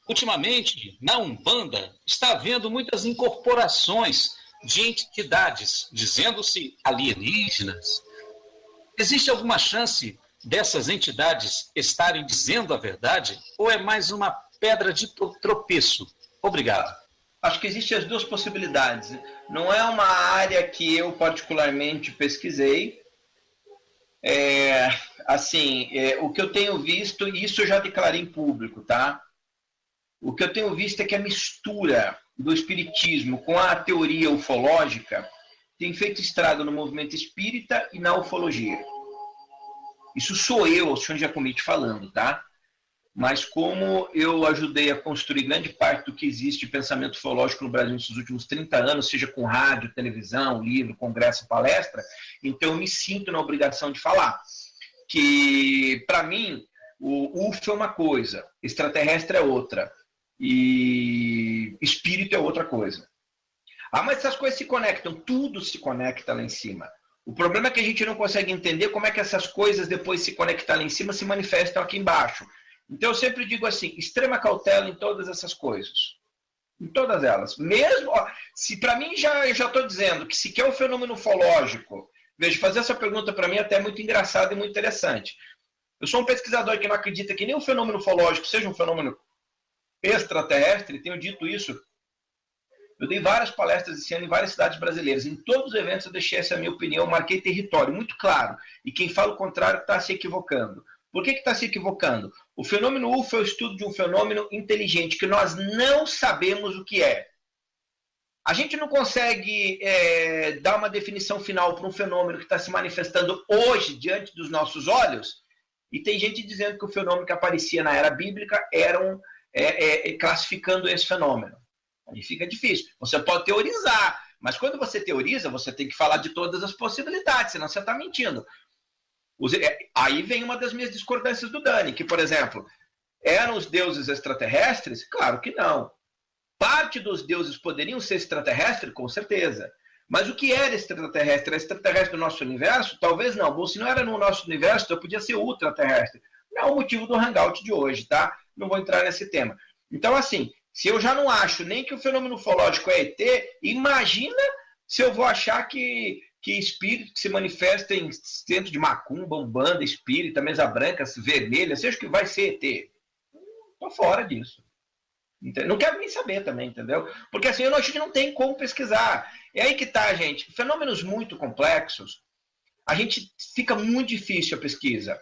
Ultimamente, na Umbanda, está havendo muitas incorporações de entidades, dizendo-se alienígenas. Existe alguma chance dessas entidades estarem dizendo a verdade? Ou é mais uma pedra de tropeço? Obrigado. Acho que existem as duas possibilidades. Não é uma área que eu particularmente pesquisei. O que eu tenho visto, e isso eu já declarei em público, tá? O que eu tenho visto é que a mistura do espiritismo com a teoria ufológica tem feito estrago no movimento espírita e na ufologia. Isso sou eu, Alexandre Giacometti, falando, tá? Mas como eu ajudei a construir grande parte do que existe de pensamento ufológico no Brasil nesses últimos 30 anos, seja com rádio, televisão, livro, congresso, palestra, então eu me sinto na obrigação de falar. Que, para mim, o UFO é uma coisa, extraterrestre é outra, e espírito é outra coisa. Ah, mas essas coisas se conectam, tudo se conecta lá em cima. O problema é que a gente não consegue entender como é que essas coisas, depois de se conectar lá em cima, se manifestam aqui embaixo. Então eu sempre digo assim, extrema cautela em todas essas coisas. Em todas elas. Mesmo, se para mim eu já estou dizendo que se quer um fenômeno ufológico, veja, fazer essa pergunta para mim até é muito engraçado e muito interessante. Eu sou um pesquisador que não acredita que nem um fenômeno ufológico seja um fenômeno extraterrestre, tenho dito isso. Eu dei várias palestras esse ano em várias cidades brasileiras. Em todos os eventos eu deixei essa minha opinião, marquei território, muito claro. E quem fala o contrário está se equivocando. Por que está se equivocando? O fenômeno UFO é o estudo de um fenômeno inteligente que nós não sabemos o que é. A gente não consegue dar uma definição final para um fenômeno que está se manifestando hoje diante dos nossos olhos, e tem gente dizendo que o fenômeno que aparecia na era bíblica eram classificando esse fenômeno. Aí fica difícil. Você pode teorizar, mas quando você teoriza, você tem que falar de todas as possibilidades, senão você está mentindo. Aí vem uma das minhas discordâncias do Dani, que, por exemplo, eram os deuses extraterrestres? Claro que não. Parte dos deuses poderiam ser extraterrestres? Com certeza. Mas o que era extraterrestre? Era extraterrestre do nosso universo? Talvez não. Bom, se não era no nosso universo, então podia ser ultraterrestre. Não é o motivo do hangout de hoje, tá? Não vou entrar nesse tema. Então, assim, se eu já não acho nem que o fenômeno ufológico é ET, imagina se eu vou achar que espírito que se manifesta em centro de macumba, umbanda, espírita, mesa branca, vermelha, seja que vai ser ET. Estou fora disso. Não quero nem saber também, entendeu? Porque assim, eu acho que não tem como pesquisar. E aí que tá, gente. Fenômenos muito complexos, a gente fica muito difícil a pesquisa.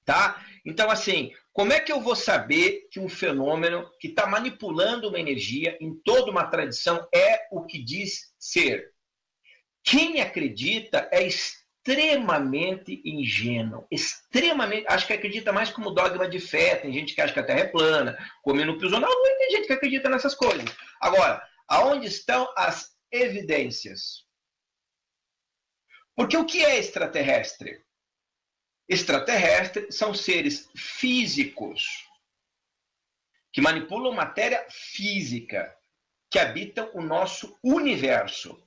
Tá? Então, assim, como é que eu vou saber que um fenômeno que está manipulando uma energia em toda uma tradição é o que diz ser? Quem acredita é extremamente ingênuo, extremamente, acho que acredita mais como dogma de fé, tem gente que acha que a Terra é plana, comendo pisou na lua, e tem gente que acredita nessas coisas. Agora, aonde estão as evidências? Porque o que é extraterrestre? Extraterrestres são seres físicos que manipulam matéria física, que habitam o nosso universo.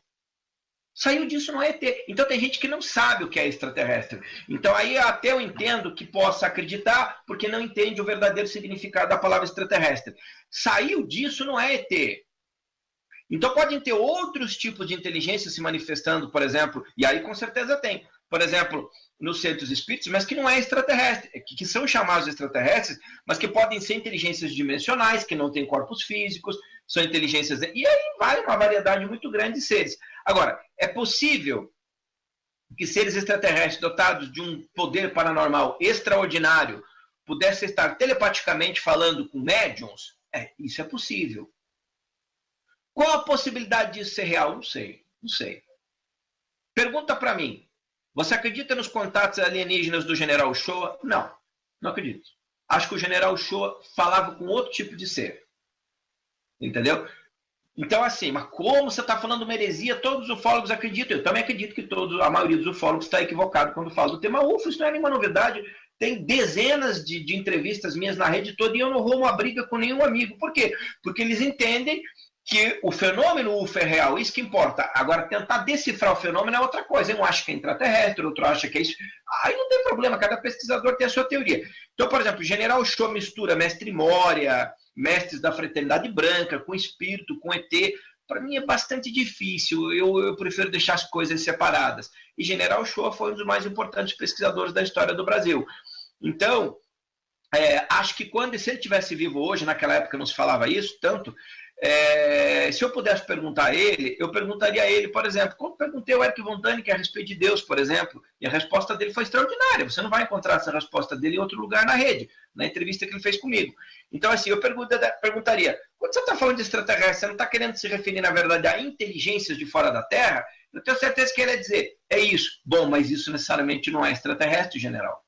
Saiu disso no ET. Então tem gente que não sabe o que é extraterrestre. Então aí até eu entendo que possa acreditar, porque não entende o verdadeiro significado da palavra extraterrestre. Saiu disso no ET. Então podem ter outros tipos de inteligência se manifestando, por exemplo, e aí com certeza tem. Por exemplo, nos centros espíritas, mas que não é extraterrestre, que são chamados extraterrestres, mas que podem ser inteligências dimensionais, que não têm corpos físicos, são inteligências... E aí vai uma variedade muito grande de seres. Agora, é possível que seres extraterrestres dotados de um poder paranormal extraordinário pudessem estar telepaticamente falando com médiums? Isso é possível. Qual a possibilidade disso ser real? Não sei. Não sei. Pergunta para mim. Você acredita nos contatos alienígenas do General Shoa? Não. Não acredito. Acho que o General Shoa falava com outro tipo de ser. Entendeu? Então, assim, mas como você está falando uma heresia, todos os ufólogos acreditam. Eu também acredito que a maioria dos ufólogos está equivocado quando fala do tema UFO. Isso não é nenhuma novidade. Tem dezenas de entrevistas minhas na rede toda e eu não roubo uma briga com nenhum amigo. Por quê? Porque eles entendem que o fenômeno UFO é real, isso que importa. Agora, tentar decifrar o fenômeno é outra coisa. Um acha que é extraterrestre, outro acha que é isso. Aí não tem problema, cada pesquisador tem a sua teoria. Então, por exemplo, o General Shoa mistura Mestre Moria, mestres da fraternidade branca, com espírito, com ET. Para mim é bastante difícil, eu prefiro deixar as coisas separadas. E General Shoa foi um dos mais importantes pesquisadores da história do Brasil. Então, acho que se ele estivesse vivo hoje, naquela época não se falava isso tanto, se eu pudesse perguntar a ele, eu perguntaria a ele, por exemplo, quando perguntei ao Erich von Däniken a respeito de Deus, por exemplo, e a resposta dele foi extraordinária. Você não vai encontrar essa resposta dele em outro lugar na rede, na entrevista que ele fez comigo. Então, assim, eu perguntaria, quando você está falando de extraterrestre, você não está querendo se referir, na verdade, a inteligências de fora da Terra? Eu tenho certeza que ele ia dizer, é isso. Bom, mas isso necessariamente não é extraterrestre, general.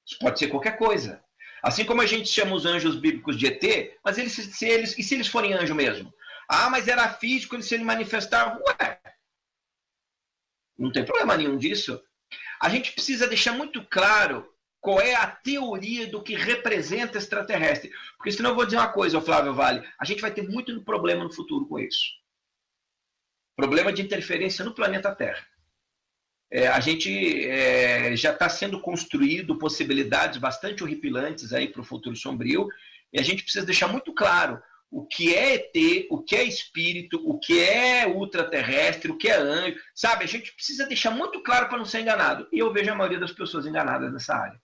Isso pode ser qualquer coisa. Assim como a gente chama os anjos bíblicos de ET, mas se eles forem anjo mesmo? Ah, mas era físico, eles se manifestavam. Ué, não tem problema nenhum disso. A gente precisa deixar muito claro qual é a teoria do que representa extraterrestre. Porque senão eu vou dizer uma coisa, Flávio Vale, a gente vai ter muito problema no futuro com isso. Problema de interferência no planeta Terra. A gente já está sendo construído possibilidades bastante horripilantes aí para o futuro sombrio, e a gente precisa deixar muito claro o que é ET, o que é espírito, o que é ultraterrestre, o que é anjo, sabe? A gente precisa deixar muito claro para não ser enganado. E eu vejo a maioria das pessoas enganadas nessa área.